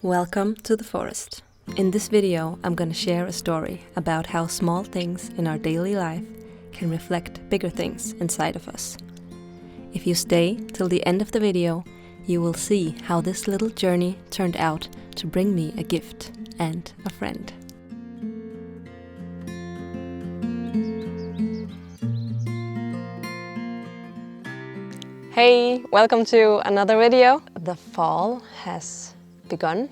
Welcome to the forest. In this video, I'm gonna share a story about how small things in our daily life can reflect bigger things inside of us. If you stay till the end of the video, you will see how this little journey turned out to bring me a gift and a friend. Hey, welcome to another video. The fall has begun.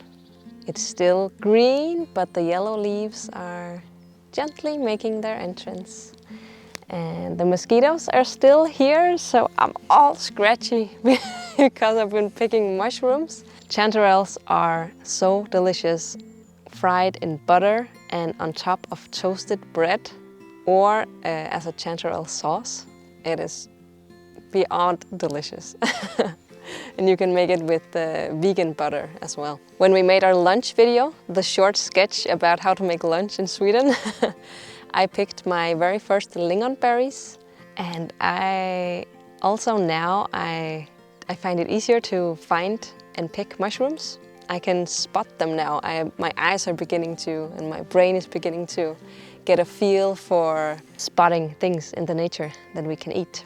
It's still green, but the yellow leaves are gently making their entrance. And the mosquitoes are still here, so I'm all scratchy because I've been picking mushrooms. Chanterelles are so delicious, fried in butter and on top of toasted bread, or as a chanterelle sauce. It is beyond delicious. And you can make it with vegan butter as well. When we made our lunch video, the short sketch about how to make lunch in Sweden, I picked my very first lingonberries, and I find it easier to find and pick mushrooms. I can spot them now. My eyes are beginning to, and my brain is beginning to get a feel for spotting things in the nature that we can eat.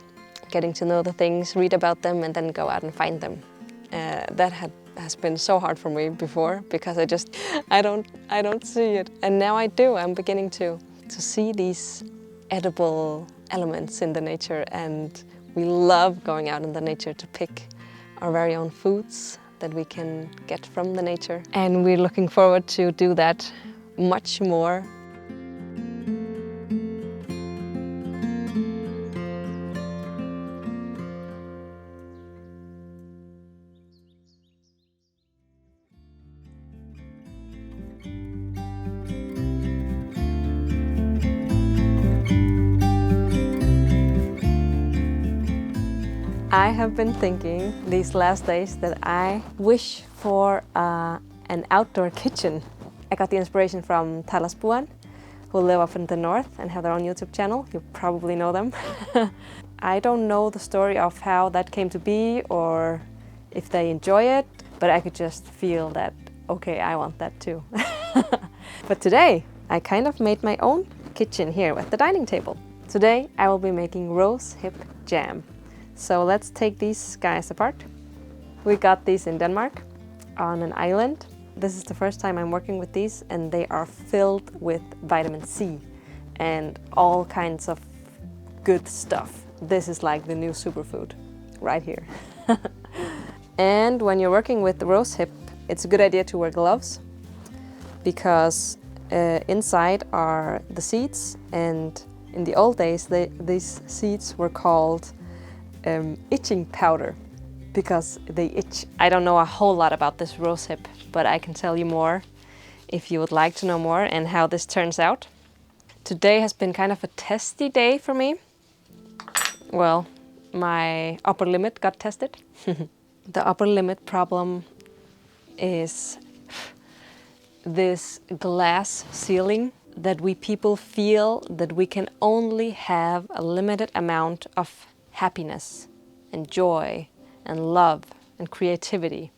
Getting to know the things, read about them, and then go out and find them. That has been so hard for me before because I don't see it, and now I do. I'm beginning to see these edible elements in the nature, and we love going out in the nature to pick our very own foods that we can get from the nature, and we're looking forward to do that much more. I have been thinking these last days that I wish for an outdoor kitchen. I got the inspiration from Talaspuan, who live up in the north and have their own YouTube channel. You probably know them. I don't know the story of how that came to be or if they enjoy it, but I could just feel that, okay, I want that too. But today, I kind of made my own kitchen here at the dining table. Today, I will be making rose hip jam. So let's take these guys apart. We got these in Denmark on an island. This is the first time I'm working with these, and they are filled with vitamin C and all kinds of good stuff. This is like the new superfood right here. And when you're working with the rose hip, it's a good idea to wear gloves because inside are the seeds, and in the old days these seeds were called itching powder because they itch. I don't know a whole lot about this rose hip, but I can tell you more if you would like to know more and how this turns out. Today has been kind of a testy day for me. Well, my upper limit got tested. The upper limit problem is this glass ceiling that we people feel that we can only have a limited amount of happiness and joy and love and creativity.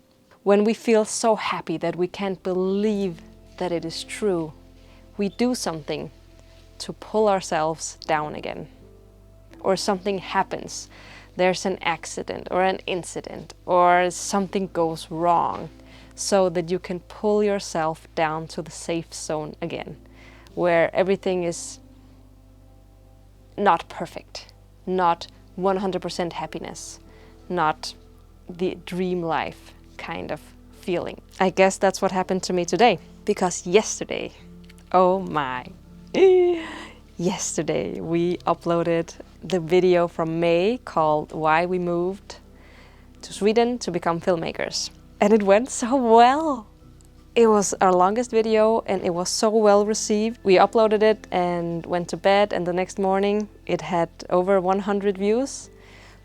When we feel so happy that we can't believe that it is true, we do something to pull ourselves down again. Or something happens. There's an accident or an incident or something goes wrong, so that you can pull yourself down to the safe zone again, where everything is not perfect, not 100% happiness, not the dream life kind of feeling. I guess that's what happened to me today, because yesterday, oh my, yesterday we uploaded the video from May called Why We Moved to Sweden to Become Filmmakers. And it went so well. It was our longest video and it was so well received. We uploaded it and went to bed, and the next morning it had over 100 views,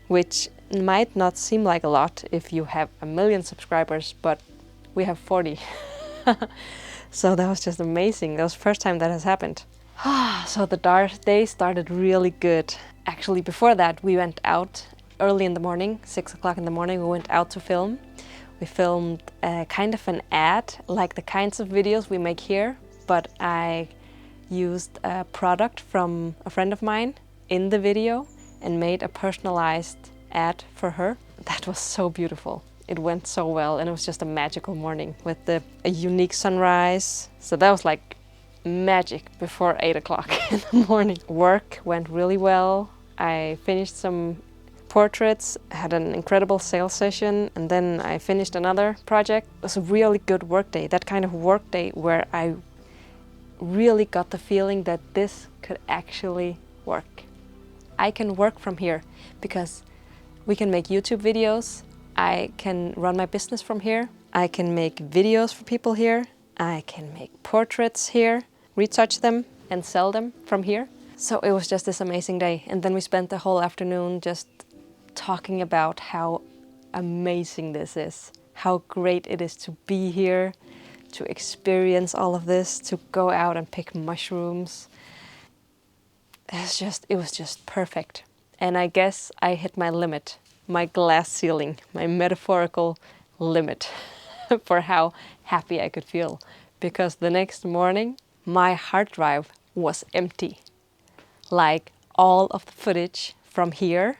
which might not seem like a lot if you have 1 million subscribers, but we have 40. So that was just amazing. That was the first time that has happened. So the day started really good. Actually, before that we went out early in the morning, 6 o'clock in the morning, we went out to film. We filmed kind of an ad, like the kinds of videos we make here, but I used a product from a friend of mine in the video and made a personalized ad for her. That was so beautiful. It went so well, and it was just a magical morning with a unique sunrise. So that was like magic before 8 o'clock in the morning. Work went really well. I finished some portraits, had an incredible sales session, and then I finished another project. It was a really good work day, that kind of work day where I really got the feeling that this could actually work. I can work from here because we can make YouTube videos, I can run my business from here, I can make videos for people here, I can make portraits here, retouch them and sell them from here. So it was just this amazing day, and then we spent the whole afternoon just talking about how amazing this is, how great it is to be here, to experience all of this, to go out and pick mushrooms. It was just perfect. And I guess I hit my limit, my glass ceiling, my metaphorical limit for how happy I could feel. Because the next morning, my hard drive was empty. Like all of the footage from here,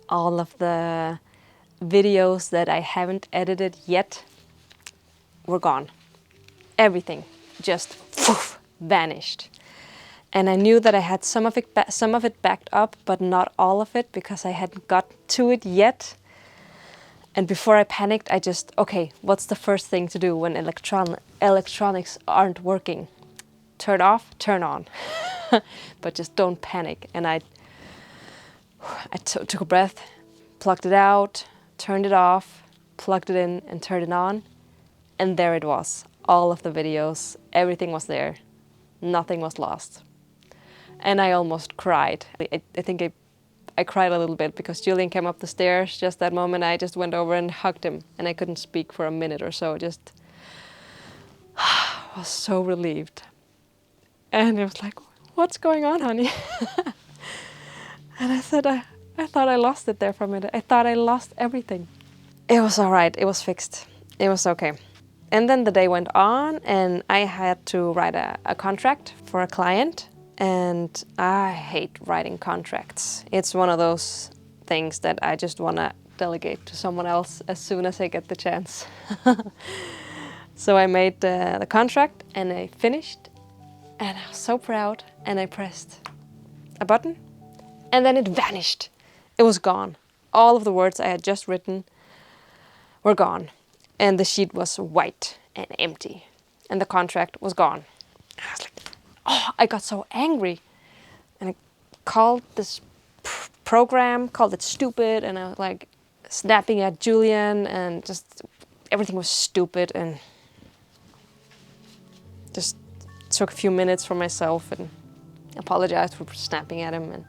all of the videos that I haven't edited yet were gone. Everything just vanished. And I knew that I had some of it backed up, but not all of it, because I hadn't got to it yet. And before I panicked, I just, okay, what's the first thing to do when electronics aren't working? Turn off, turn on. But just don't panic. And I took a breath, plugged it out, turned it off, plugged it in and turned it on. And there it was. All of the videos, everything was there. Nothing was lost. And I almost cried. I think I cried a little bit because Julian came up the stairs just that moment. I just went over and hugged him, and I couldn't speak for a minute or so. Just was so relieved. And it was like, what's going on, honey? And I said, I thought I lost it there for a minute. I thought I lost everything. It was all right. It was fixed. It was okay. And then the day went on, and I had to write a contract for a client. And I hate writing contracts. It's one of those things that I just want to delegate to someone else as soon as I get the chance. So I made the contract, and I finished, and I was so proud, and I pressed a button, and then it vanished. It was gone. All of the words I had just written were gone, and the sheet was white and empty, and the contract was gone. I was like, oh, I got so angry, and I called this program, called it stupid, and I was like snapping at Julian, and just everything was stupid, and just took a few minutes for myself and apologized for snapping at him,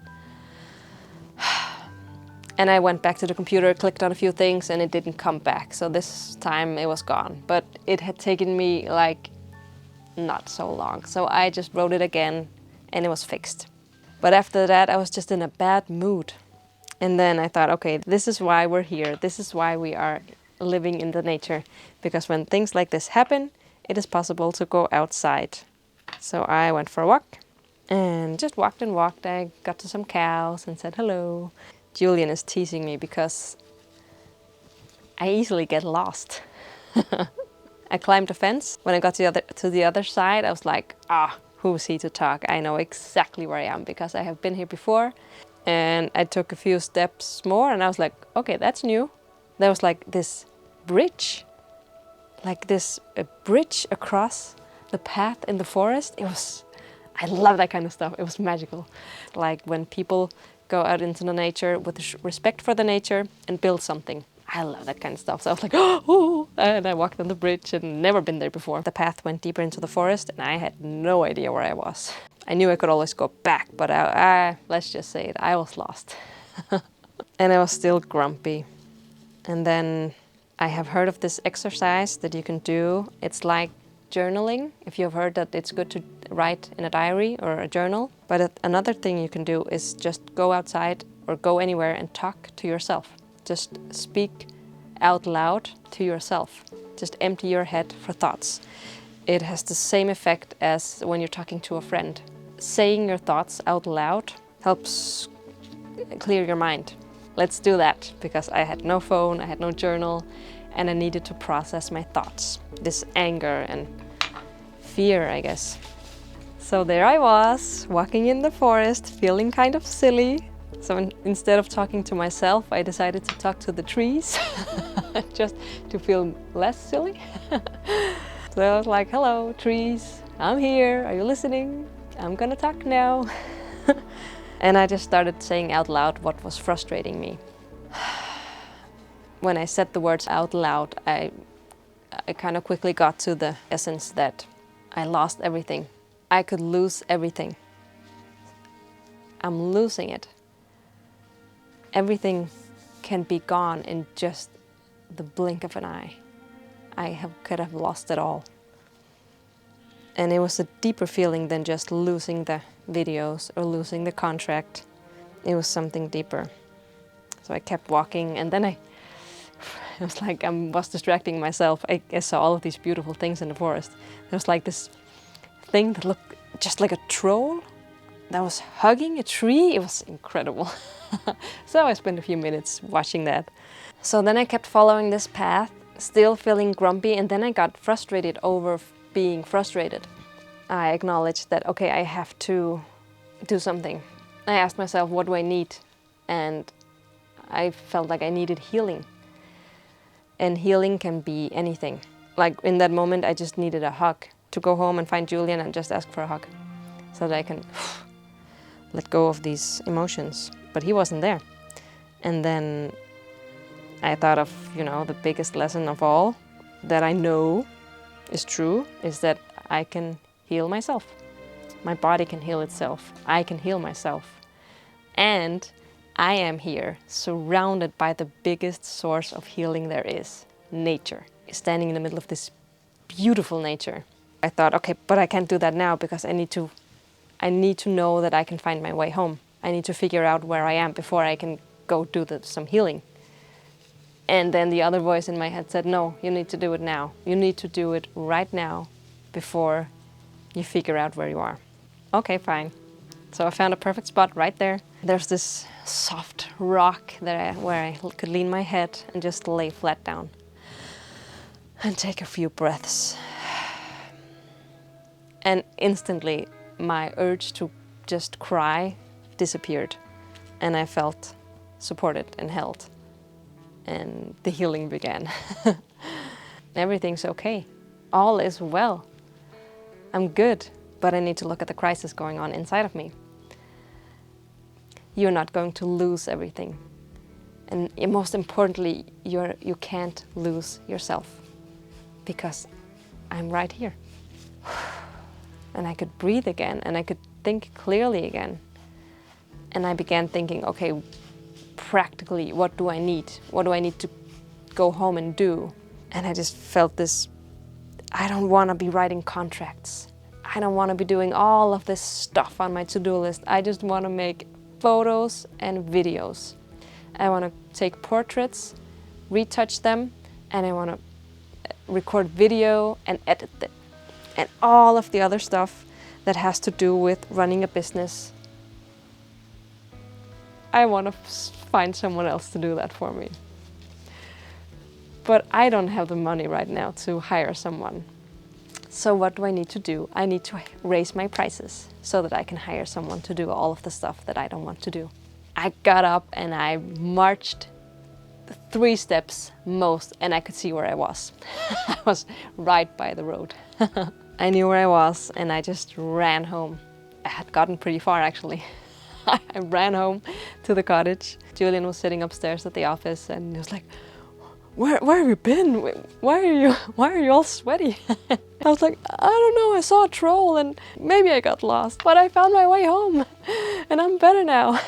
and I went back to the computer, clicked on a few things, and it didn't come back. So this time it was gone, but it had taken me like not so long. So I just wrote it again, and it was fixed. But after that, I was just in a bad mood. And then I thought, okay, this is why we're here. This is why we are living in the nature. Because when things like this happen, it is possible to go outside. So I went for a walk and just walked and walked. I got to some cows and said hello. Julian is teasing me because I easily get lost. I climbed a fence. When I got to the other side, I was like, who is he to talk? I know exactly where I am because I have been here before. And I took a few steps more, and I was like, okay, that's new. There was like this bridge, a bridge across the path in the forest. I love that kind of stuff. It was magical. Like when people go out into the nature with respect for the nature and build something. I love that kind of stuff. So I was like, oh, and I walked on the bridge and never been there before. The path went deeper into the forest, and I had no idea where I was. I knew I could always go back, but let's just say it, I was lost. And I was still grumpy. And then I have heard of this exercise that you can do. It's like journaling, if you've heard that it's good to write in a diary or a journal. But another thing you can do is just go outside or go anywhere and talk to yourself. Just speak out loud to yourself. Just empty your head for thoughts. It has the same effect as when you're talking to a friend. Saying your thoughts out loud helps clear your mind. Let's do that, because I had no phone, I had no journal, and I needed to process my thoughts. This anger and fear, I guess. So there I was, walking in the forest, feeling kind of silly. So instead of talking to myself, I decided to talk to the trees, just to feel less silly. So I was like, hello, trees, I'm here, are you listening? I'm gonna talk now. And I just started saying out loud what was frustrating me. When I said the words out loud, I kind of quickly got to the essence that I lost everything. I could lose everything. I'm losing it. Everything can be gone in just the blink of an eye. Could have lost it all. And it was a deeper feeling than just losing the videos or losing the contract. It was something deeper. So I kept walking, and then it was like I was distracting myself. I saw all of these beautiful things in the forest. There was like this thing that looked just like a troll that was hugging a tree. It was incredible. So I spent a few minutes watching that. So then I kept following this path, still feeling grumpy, and then I got frustrated over being frustrated. I acknowledged that, okay, I have to do something. I asked myself, what do I need? And I felt like I needed healing. And healing can be anything. Like in that moment, I just needed a hug, to go home and find Julian and just ask for a hug, so that I can let go of these emotions. But he wasn't there. And then I thought of, the biggest lesson of all that I know is true, is that I can heal myself. My body can heal itself. I can heal myself. And I am here, surrounded by the biggest source of healing there is, nature. Standing in the middle of this beautiful nature. I thought, okay, but I can't do that now, because I need to know that I can find my way home. I need to figure out where I am before I can go do some healing. And then the other voice in my head said, no, you need to do it now. You need to do it right now before you figure out where you are. Okay, fine. So I found a perfect spot right there. There's this soft rock where I could lean my head and just lay flat down and take a few breaths. And instantly my urge to just cry disappeared, and I felt supported and held. And the healing began. Everything's okay. All is well. I'm good, but I need to look at the crisis going on inside of me. You're not going to lose everything. And most importantly, you can't lose yourself, because I'm right here. And I could breathe again, and I could think clearly again. And I began thinking, okay, practically, what do I need? What do I need to go home and do? And I just felt this, I don't want to be writing contracts. I don't want to be doing all of this stuff on my to-do list. I just want to make photos and videos. I want to take portraits, retouch them, and I want to record video and edit it. And all of the other stuff that has to do with running a business. I want to find someone else to do that for me. But I don't have the money right now to hire someone. So what do I need to do? I need to raise my prices so that I can hire someone to do all of the stuff that I don't want to do. I got up and I marched 3 steps most, and I could see where I was. I was right by the road. I knew where I was, and I just ran home. I had gotten pretty far, actually. I ran home to the cottage. Julian was sitting upstairs at the office, and he was like, where have you been? Why are you all sweaty? I was like, I don't know, I saw a troll and maybe I got lost, but I found my way home and I'm better now.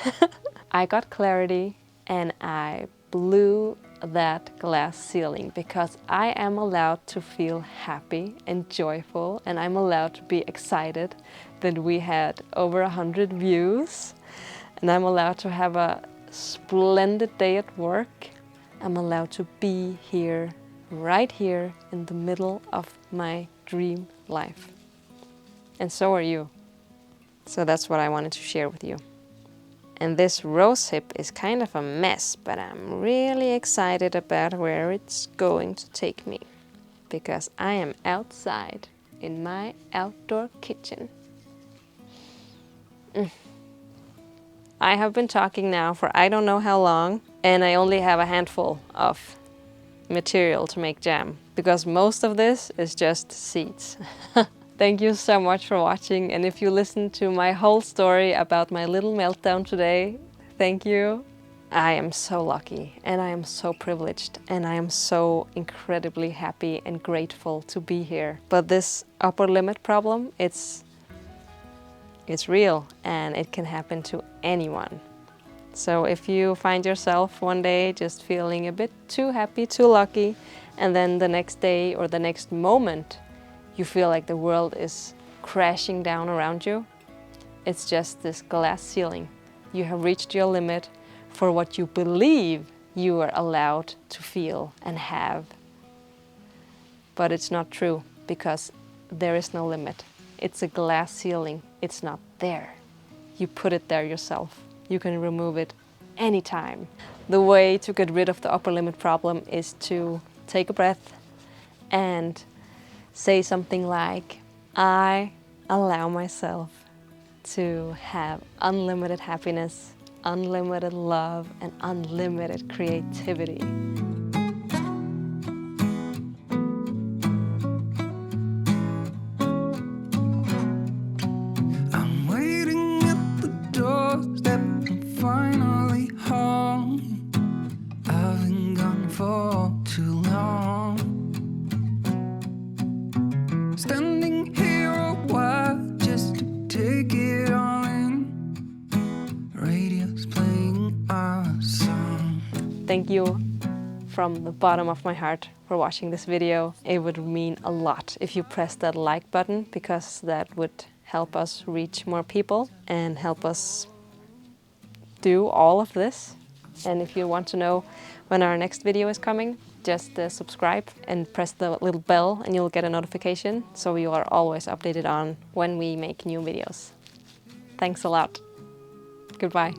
I got clarity, and I blew that glass ceiling, because I am allowed to feel happy and joyful, and I'm allowed to be excited that we had over 100 views, and I'm allowed to have a splendid day at work, am allowed to be here, right here in the middle of my dream life. And so are you. So that's what I wanted to share with you. And this rose hip is kind of a mess, but I'm really excited about where it's going to take me, because I am outside in my outdoor kitchen. I have been talking now for I don't know how long, and I only have a handful of material to make jam, because most of this is just seeds. Thank you so much for watching, and if you listened to my whole story about my little meltdown today, thank you. I am so lucky, and I am so privileged, and I am so incredibly happy and grateful to be here. But this upper limit problem, it's real, and it can happen to anyone. So if you find yourself one day just feeling a bit too happy, too lucky, and then the next day or the next moment you feel like the world is crashing down around you, it's just this glass ceiling. You have reached your limit for what you believe you are allowed to feel and have. But it's not true, because there is no limit. It's a glass ceiling. It's not there. You put it there yourself. You can remove it anytime. The way to get rid of the upper limit problem is to take a breath and say something like, I allow myself to have unlimited happiness, unlimited love, and unlimited creativity. I'm waiting at the doorstep, I'm finally home. I've been gone for too long. Standing here a while just to take it all in. Radio's playing our song. Thank you from the bottom of my heart for watching this video. It would mean a lot if you press that like button, because that would help us reach more people and help us do all of this. And if you want to know when our next video is coming, just subscribe and press the little bell and you'll get a notification, so you are always updated on when we make new videos. Thanks a lot. Goodbye.